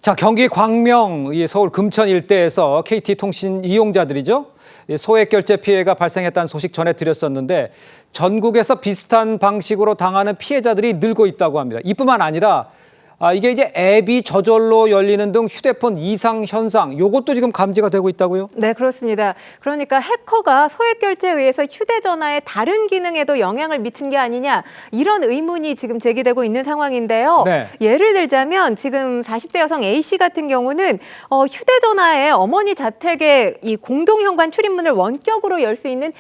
자, 경기 광명, 서울 금천 일대에서 KT통신 이용자들이죠. 소액 결제 피해가 발생했다는 소식 전해드렸었는데 전국에서 비슷한 방식으로 당하는 피해자들이 늘고 있다고 합니다. 이뿐만 아니라 이게 이제 앱이 저절로 열리는 등 휴대폰 이상 현상, 이것도 지금 감지가 되고 있다고요? 네, 그렇습니다. 그러니까 해커가 소액 결제에 의해서 휴대전화의 다른 기능에도 영향을 미친 게 아니냐, 이런 의문이 지금 제기되고 있는 상황인데요. 네. 예를 들자면 지금 40대 여성 A씨 같은 경우는 휴대전화에 어머니 자택의 이 공동현관 출입문을 원격으로 열 수 있는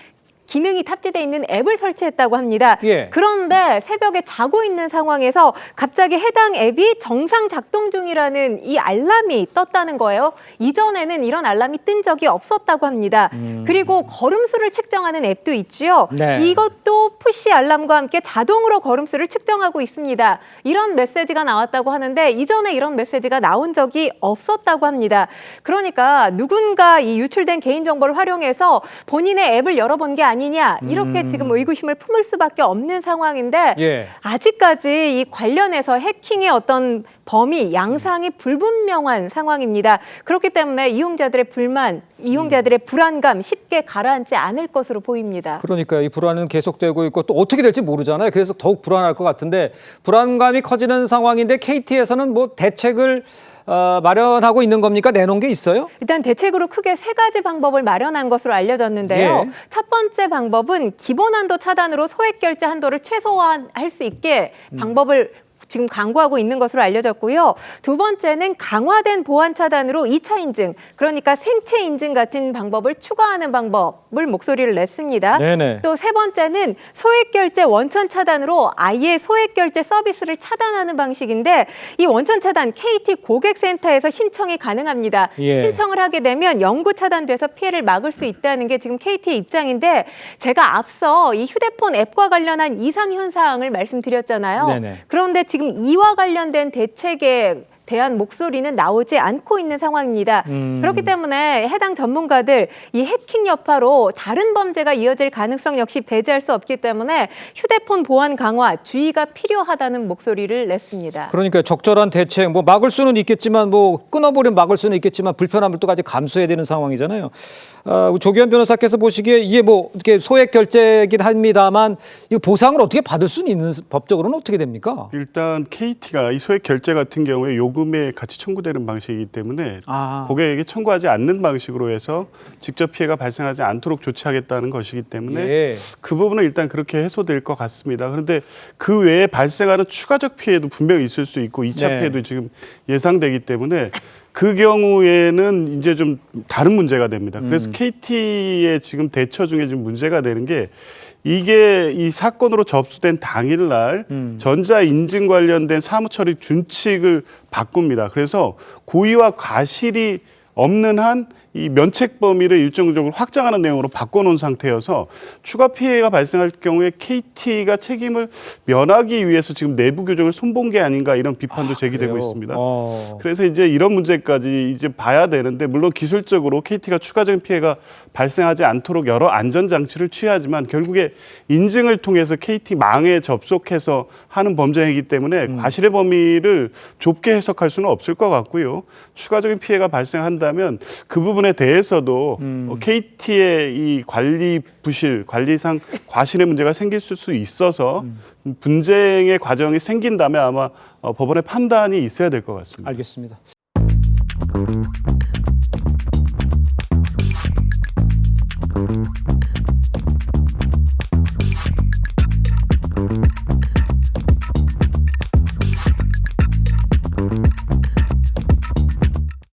기능이 탑재되어 있는 앱을 설치했다고 합니다. 예. 그런데 새벽에 자고 있는 상황에서 갑자기 해당 앱이 정상 작동 중이라는 이 알람이 떴다는 거예요. 이전에는 이런 알람이 뜬 적이 없었다고 합니다. 그리고 걸음수를 측정하는 앱도 있죠. 네. 이것도 푸시 알람과 함께 자동으로 걸음수를 측정하고 있습니다. 이런 메시지가 나왔다고 하는데 이전에 이런 메시지가 나온 적이 없었다고 합니다. 그러니까 누군가 이 유출된 개인정보를 활용해서 본인의 앱을 열어본 게 아니냐, 이렇게 지금 의구심을 품을 수밖에 없는 상황인데 예. 아직까지 이 관련해서 해킹의 어떤 범위, 양상이 불분명한 상황입니다. 그렇기 때문에 이용자들의 불만, 이용자들의 불안감 쉽게 가라앉지 않을 것으로 보입니다. 그러니까요. 이 불안은 계속되고 있고 또 어떻게 될지 모르잖아요. 그래서 더욱 불안할 것 같은데 불안감이 커지는 상황인데 KT에서는 뭐 대책을 마련하고 있는 겁니까? 내놓은 게 있어요? 일단 대책으로 크게 세 가지 방법을 마련한 것으로 알려졌는데요. 예. 첫 번째 방법은 기본 한도 차단으로 소액 결제 한도를 최소화할 수 있게 방법을 지금 강구하고 있는 것으로 알려졌고요. 두 번째는 강화된 보안 차단으로 2차 인증, 그러니까 생체 인증 같은 방법을 추가하는 방법을 목소리를 냈습니다. 네네. 또 세 번째는 소액 결제 원천 차단으로 아예 소액 결제 서비스를 차단하는 방식인데 이 원천 차단 KT 고객센터에서 신청이 가능합니다. 예. 신청을 하게 되면 영구 차단돼서 피해를 막을 수 있다는 게 지금 KT의 입장인데 제가 앞서 이 휴대폰 앱과 관련한 이상 현상을 말씀드렸잖아요. 네네. 그런데 지금 이와 관련된 대책에 대한 목소리는 나오지 않고 있는 상황입니다. 그렇기 때문에 해당 전문가들 이 해킹 여파로 다른 범죄가 이어질 가능성 역시 배제할 수 없기 때문에 휴대폰 보안 강화, 주의가 필요하다는 목소리를 냈습니다. 그러니까 적절한 대책, 뭐 막을 수는 있겠지만 뭐 끊어버리면 막을 수는 있겠지만 불편함을 또 까지 감수해야 되는 상황이잖아요. 조기현 변호사께서 보시기에 이게 뭐 이렇게 소액 결제긴 합니다만 이 보상을 어떻게 받을 수는 있는 법적으로는 어떻게 됩니까? 일단 KT가 이 소액 결제 같은 경우에 요금에 같이 청구되는 방식이기 때문에 고객에게 청구하지 않는 방식으로 해서 직접 피해가 발생하지 않도록 조치하겠다는 것이기 때문에 예. 그 부분은 일단 그렇게 해소될 것 같습니다. 그런데 그 외에 발생하는 추가적 피해도 분명히 있을 수 있고 2차 네. 피해도 지금 예상되기 때문에 그 경우에는 이제 좀 다른 문제가 됩니다. 그래서 KT의 지금 대처 중에 지금 문제가 되는 게 이게 이 사건으로 접수된 당일날 전자인증 관련된 사무처리 준칙을 바꿉니다. 그래서 고의와 과실이 없는 한 이 면책 범위를 일정적으로 확장하는 내용으로 바꿔놓은 상태여서 추가 피해가 발생할 경우에 KT가 책임을 면하기 위해서 지금 내부 규정을 손본 게 아닌가 이런 비판도 제기되고 그래요? 있습니다. 그래서 이제 이런 문제까지 이제 봐야 되는데 물론 기술적으로 KT가 추가적인 피해가 발생하지 않도록 여러 안전 장치를 취하지만 결국에 인증을 통해서 KT 망에 접속해서 하는 범죄 행위이기 때문에 과실의 범위를 좁게 해석할 수는 없을 것 같고요. 추가적인 피해가 발생한다면 그 부분에 대해서도 KT의 이 관리 부실, 관리상 과실의 문제가 생길 수 있어서 분쟁의 과정이 생긴다면 아마 법원의 판단이 있어야 될 것 같습니다. 알겠습니다.